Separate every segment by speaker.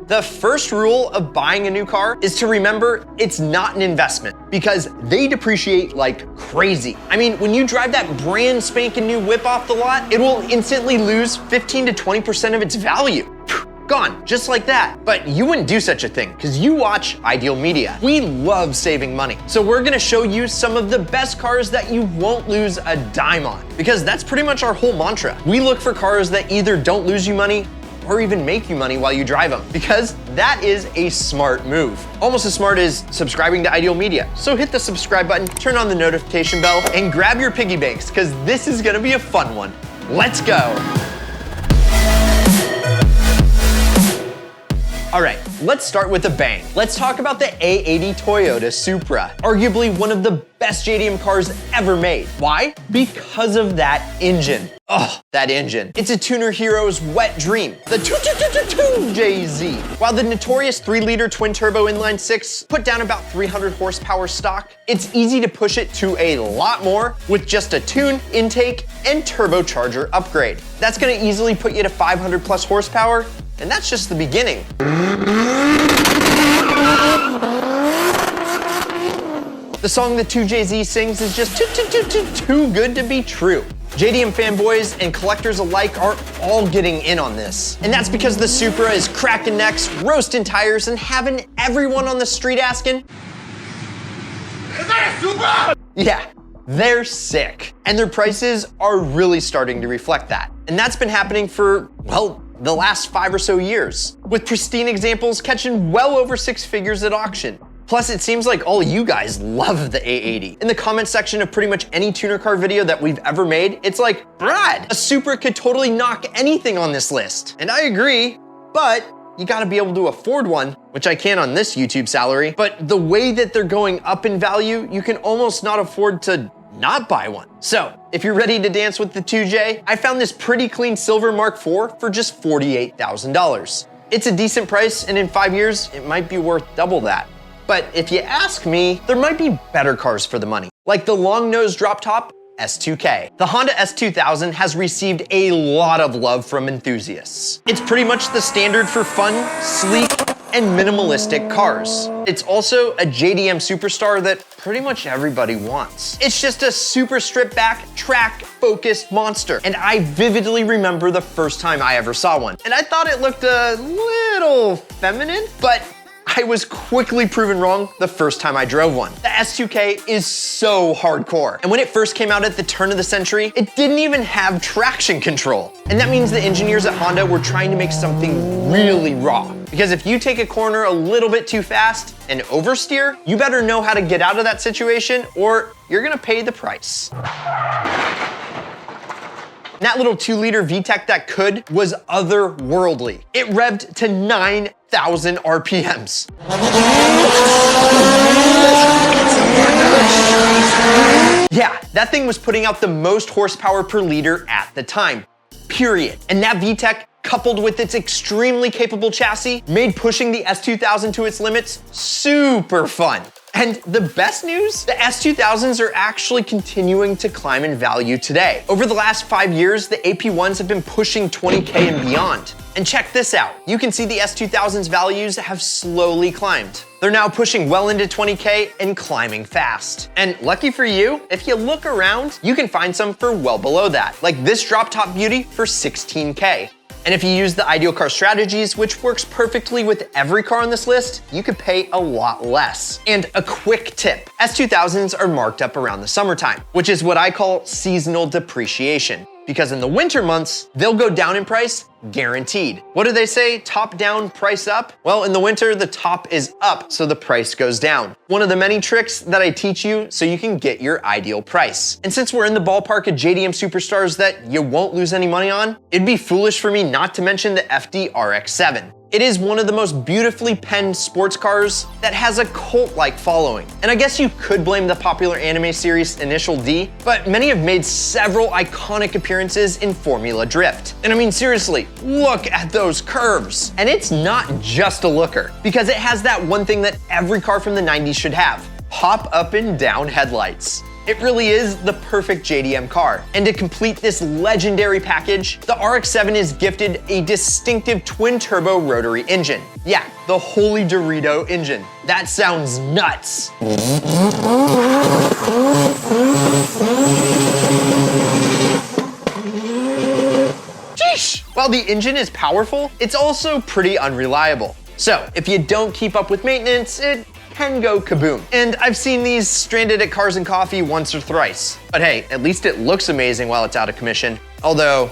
Speaker 1: The first rule of buying a new car is to remember it's not an investment because they depreciate like crazy. I mean, when you drive that brand spanking new whip off the lot, it will instantly lose 15 to 20% of its value. Gone, just like that. But you wouldn't do such a thing because you watch Ideal Media. We love saving money. So we're gonna show you some of the best cars that you won't lose a dime on because that's pretty much our whole mantra. We look for cars that either don't lose you money or even make you money while you drive them because that is a smart move. Almost as smart as subscribing to Ideal Media. So hit the subscribe button, turn on the notification bell, and grab your piggy banks because this is gonna be a fun one. Let's go. All right, let's start with a bang. Let's talk about the A80 Toyota Supra, arguably one of the best JDM cars ever made. Why? Because of that engine. Oh, that engine. It's a tuner hero's wet dream, the 2JZ. While the notorious 3-liter twin-turbo inline-6 put down about 300 horsepower stock, it's easy to push it to a lot more with just a tune, intake, and turbocharger upgrade. That's gonna easily put you to 500 plus horsepower, and that's just the beginning. The song the 2JZ sings is just too good to be true. JDM fanboys and collectors alike are all getting in on this. And that's because the Supra is cracking necks, roasting tires, and having everyone on the street asking, "Is that a Supra?" Yeah, they're sick. And their prices are really starting to reflect that. And that's been happening for, well, the last 5 or so years, with pristine examples catching well over 6 figures at auction. Plus, it seems like all you guys love the A80. In the comment section of pretty much any tuner car video that we've ever made, it's like, Brad, a Supra could totally knock anything on this list. And I agree, but you gotta be able to afford one, which I can on this YouTube salary. But the way that they're going up in value, you can almost not afford to not buy one. So if you're ready to dance with the 2J, I found this pretty clean silver Mark IV for just $48,000. It's a decent price, and in 5 years, it might be worth double that. But if you ask me, there might be better cars for the money, like the long-nose drop-top S2K. The Honda S2000 has received a lot of love from enthusiasts. It's pretty much the standard for fun, sleek, and minimalistic cars. It's also a JDM superstar that pretty much everybody wants. It's just a super stripped back, track-focused monster. And I vividly remember the first time I ever saw one. And I thought it looked a little feminine, but I was quickly proven wrong the first time I drove one. The S2K is so hardcore. And when it first came out at the turn of the century, it didn't even have traction control. And that means the engineers at Honda were trying to make something really raw. Because if you take a corner a little bit too fast and oversteer, you better know how to get out of that situation or you're gonna pay the price. That little 2-liter VTEC that could was otherworldly. It revved to 9,000 RPMs. Yeah, that thing was putting out the most horsepower per liter at the time, period. And that VTEC, coupled with its extremely capable chassis, made pushing the S2000 to its limits super fun. And the best news, the S2000s are actually continuing to climb in value today. Over the last 5 years, the AP1s have been pushing 20K and beyond. And check this out. You can see the S2000's values have slowly climbed. They're now pushing well into 20K and climbing fast. And lucky for you, if you look around, you can find some for well below that, like this drop-top beauty for 16K. And if you use the Ideal Car Strategies, which works perfectly with every car on this list, you could pay a lot less. And a quick tip, S2000s are marked up around the summertime, which is what I call seasonal depreciation. Because in the winter months, they'll go down in price, guaranteed. What do they say? Top down, price up? Well, in the winter, the top is up, so the price goes down. One of the many tricks that I teach you so you can get your ideal price. And since we're in the ballpark of JDM superstars that you won't lose any money on, it'd be foolish for me not to mention the FD RX-7. It is one of the most beautifully penned sports cars that has a cult-like following. And I guess you could blame the popular anime series Initial D, but many have made several iconic appearances in Formula Drift. And I mean, seriously, look at those curves. And it's not just a looker, because it has that one thing that every car from the 90s should have: pop up and down headlights. It really is the perfect JDM car. And to complete this legendary package, the RX-7 is gifted a distinctive twin-turbo rotary engine. Yeah, the Holy Dorito engine. That sounds nuts. Sheesh. While the engine is powerful, it's also pretty unreliable. So if you don't keep up with maintenance, it can go kaboom. And I've seen these stranded at Cars and Coffee once or thrice. But hey, at least it looks amazing while it's out of commission. Although,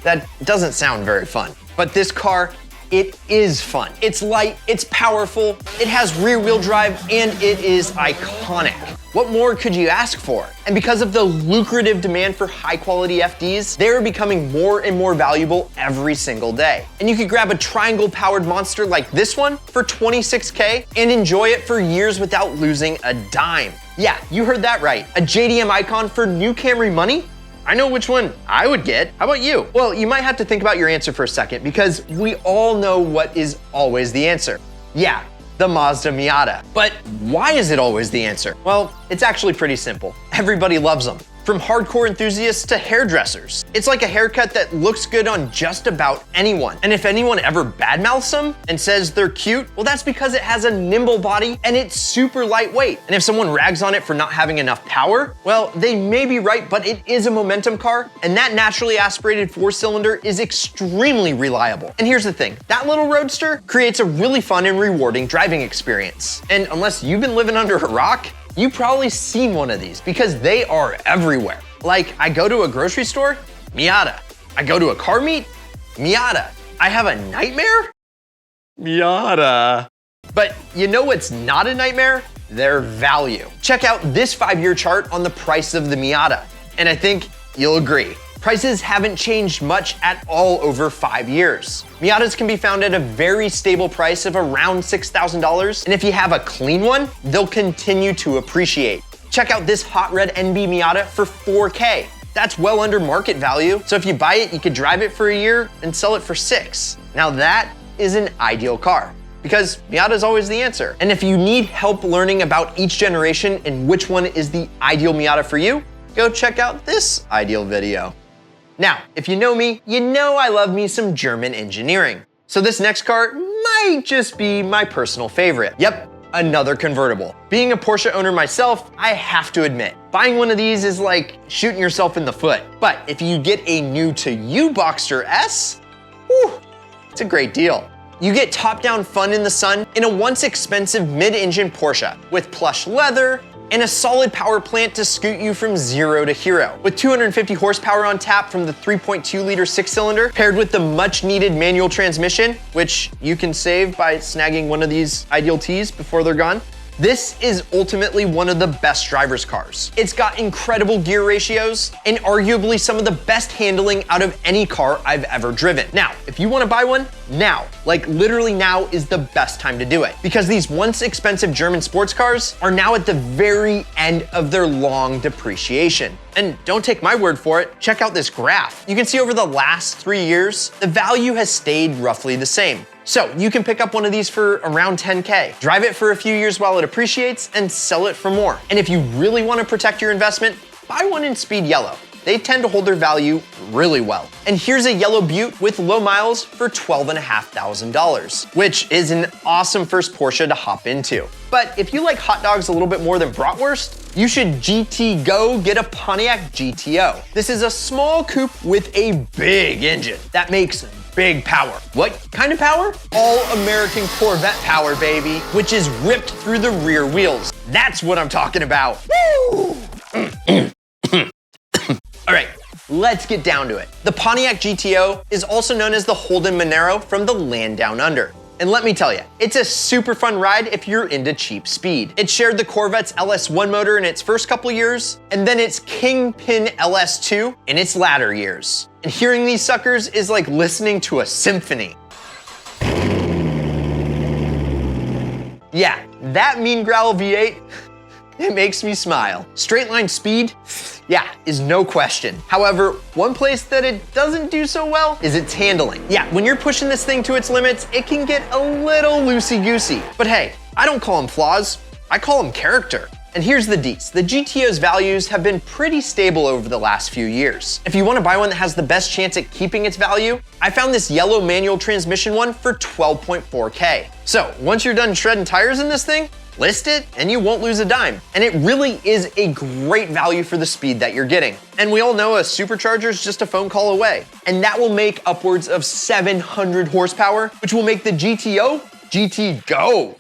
Speaker 1: that doesn't sound very fun. But this car, it is fun. It's light, it's powerful, it has rear-wheel drive, and it is iconic. What more could you ask for? And because of the lucrative demand for high-quality FDs, they're becoming more and more valuable every single day. And you could grab a triangle-powered monster like this one for $26K and enjoy it for years without losing a dime. Yeah, you heard that right. A JDM icon for new Camry money? I know which one I would get. How about you? Well, you might have to think about your answer for a second because we all know what is always the answer. Yeah, the Mazda Miata. But why is it always the answer? Well, it's actually pretty simple. Everybody loves them. From hardcore enthusiasts to hairdressers. It's like a haircut that looks good on just about anyone. And if anyone ever badmouths them and says they're cute, well, that's because it has a nimble body and it's super lightweight. And if someone rags on it for not having enough power, well, they may be right, but it is a momentum car, and that naturally aspirated 4-cylinder is extremely reliable. And here's the thing, that little roadster creates a really fun and rewarding driving experience. And unless you've been living under a rock, you've probably seen one of these because they are everywhere. Like, I go to a grocery store, Miata. I go to a car meet, Miata. I have a nightmare, Miata. But you know what's not a nightmare? Their value. Check out this 5-year chart on the price of the Miata, and I think you'll agree. Prices haven't changed much at all over 5 years. Miatas can be found at a very stable price of around $6,000, and if you have a clean one, they'll continue to appreciate. Check out this hot red NB Miata for $4K. That's well under market value, so if you buy it, you could drive it for a year and sell it for $6,000. Now that is an ideal car, because Miata is always the answer. And if you need help learning about each generation and which one is the ideal Miata for you, go check out this ideal video. Now, if you know me, you know I love me some German engineering. So this next car might just be my personal favorite. Yep, another convertible. Being a Porsche owner myself, I have to admit, buying one of these is like shooting yourself in the foot. But if you get a new to you Boxster S, whew, it's a great deal. You get top-down fun in the sun in a once expensive mid-engine Porsche with plush leather, and a solid power plant to scoot you from 0 to hero. With 250 horsepower on tap from the 3.2-liter 6-cylinder, paired with the much-needed manual transmission, which you can save by snagging one of these Ideal Ts before they're gone. This is ultimately one of the best driver's cars. It's got incredible gear ratios and arguably some of the best handling out of any car I've ever driven. Now, if you want to buy one, now, like literally now is the best time to do it, because these once expensive German sports cars are now at the very end of their long depreciation. And don't take my word for it, check out this graph. You can see over the last 3 years, the value has stayed roughly the same. So you can pick up one of these for around 10K, drive it for a few years while it appreciates, and sell it for more. And if you really want to protect your investment, buy one in speed yellow. They tend to hold their value really well. And here's a yellow Butte with low miles for $12,500, which is an awesome first Porsche to hop into. But if you like hot dogs a little bit more than bratwurst, you should get a Pontiac Gto. This is a small coupe with a big engine that makes big power. What kind of power? All-American Corvette power, baby, which is ripped through the rear wheels. That's what I'm talking about. Woo! All right, let's get down to it. The Pontiac Gto is also known as the Holden Monero from the land down under. And let me tell you, it's a super fun ride if you're into cheap speed. It shared the Corvette's LS1 motor in its first couple years, and then its Kingpin LS2 in its latter years. And hearing these suckers is like listening to a symphony. Yeah, that mean growl V8, it makes me smile. Straight line speed, yeah, is no question. However, one place that it doesn't do so well is its handling. Yeah, when you're pushing this thing to its limits, it can get a little loosey-goosey. But hey, I don't call them flaws, I call them character. And here's the deets. The GTO's values have been pretty stable over the last few years. If you want to buy one that has the best chance at keeping its value, I found this yellow manual transmission one for $12.4K. So once you're done shredding tires in this thing, list it and you won't lose a dime. And it really is a great value for the speed that you're getting. And we all know a supercharger is just a phone call away. And that will make upwards of 700 horsepower, which will make the GTO GT go.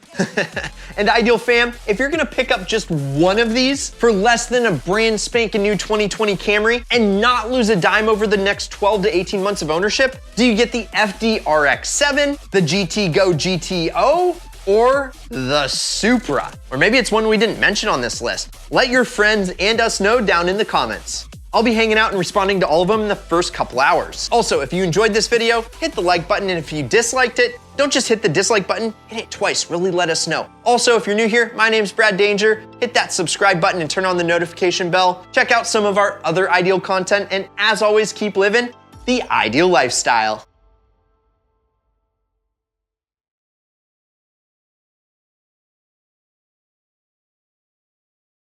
Speaker 1: And Ideal fam, if you're gonna pick up just one of these for less than a brand spanking new 2020 Camry and not lose a dime over the next 12 to 18 months of ownership, do you get the FD3S RX-7, the GT Go GTO, or the Supra? Or maybe it's one we didn't mention on this list. Let your friends and us know down in the comments. I'll be hanging out and responding to all of them in the first couple hours. Also, if you enjoyed this video, hit the like button, and if you disliked it, don't just hit the dislike button, hit it twice, really let us know. Also, if you're new here, my name's Brad Danger. Hit that subscribe button and turn on the notification bell. Check out some of our other Ideal content, and as always, keep living the ideal lifestyle.